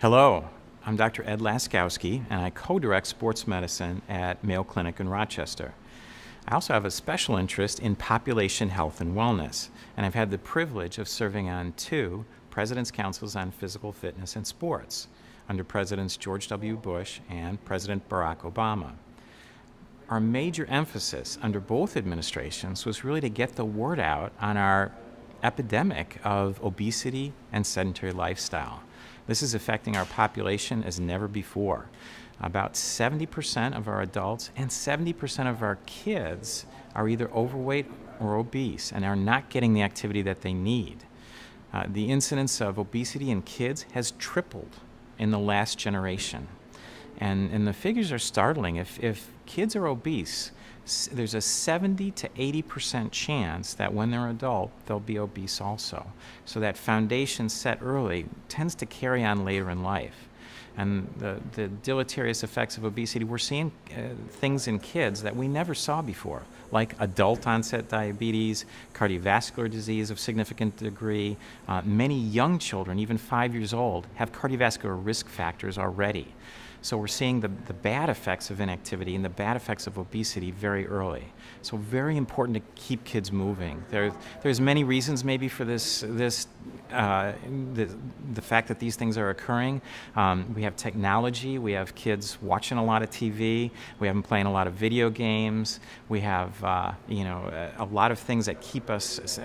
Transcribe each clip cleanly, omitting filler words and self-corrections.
Hello, I'm Dr. Ed Laskowski, and I co-direct sports medicine at Mayo Clinic in Rochester. I also have a special interest in population health and wellness, and I've had the privilege of serving on two President's Councils on Physical Fitness and Sports under Presidents George W. Bush and President Barack Obama. Our major emphasis under both administrations was really to get the word out on our epidemic of obesity and sedentary lifestyle. This is affecting our population as never before. About 70% of our adults and 70% of our kids are either overweight or obese and are not getting the activity that they need. The incidence of obesity in kids has tripled in the last generation. And the figures are startling. If kids are obese, there's a 70 to 80% chance that when they're adult, they'll be obese also. So that foundation set early tends to carry on later in life. And the deleterious effects of obesity, we're seeing things in kids that we never saw before, like adult onset diabetes, cardiovascular disease of significant degree. Many young children, even 5 years old, have cardiovascular risk factors already. So we're seeing the bad effects of inactivity and the bad effects of obesity very early. So very important to keep kids moving. There's many reasons maybe for the fact that these things are occurring. We have technology. We have kids watching a lot of TV. We have them playing a lot of video games. We have a lot of things that keep us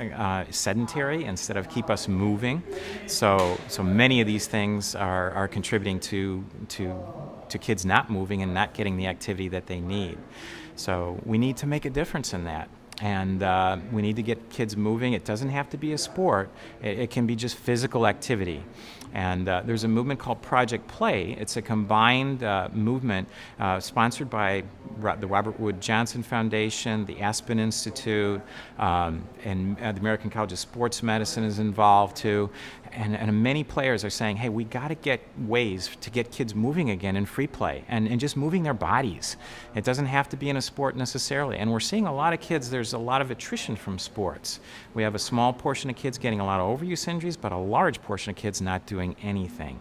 sedentary instead of keep us moving. So many of these things are contributing to kids not moving and not getting the activity that they need. So we need to make a difference in that. And we need to get kids moving. It doesn't have to be a sport. It can be just physical activity. And there's a movement called Project Play. It's a combined movement sponsored by the Robert Wood Johnson Foundation, the Aspen Institute, and the American College of Sports Medicine is involved too. And many players are saying, hey, we got to get ways to get kids moving again in free play and just moving their bodies. It doesn't have to be in a sport necessarily. And we're seeing a lot of kids, there's a lot of attrition from sports. We have a small portion of kids getting a lot of overuse injuries, but a large portion of kids not doing anything.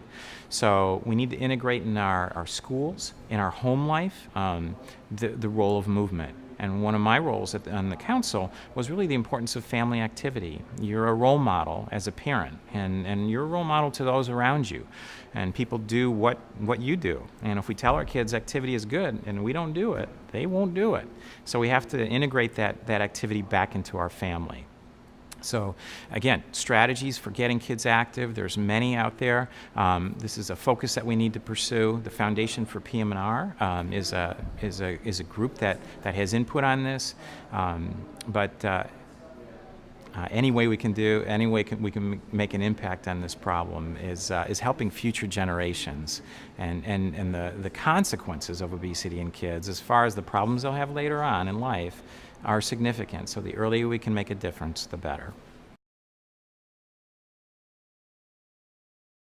So we need to integrate in our schools, in our home life, the role of movement. And one of my roles on the council was really the importance of family activity. You're a role model as a parent, and you're a role model to those around you. And people do what you do. And if we tell our kids activity is good and we don't do it, they won't do it. So we have to integrate that activity back into our family. So again, strategies for getting kids active, there's many out there. This is a focus that we need to pursue. The Foundation for PM&R is a group that has input on this. Any way we can we can make an impact on this problem is helping future generations and the consequences of obesity in kids, as far as the problems they'll have later on in life, are significant. So the earlier we can make a difference, the better.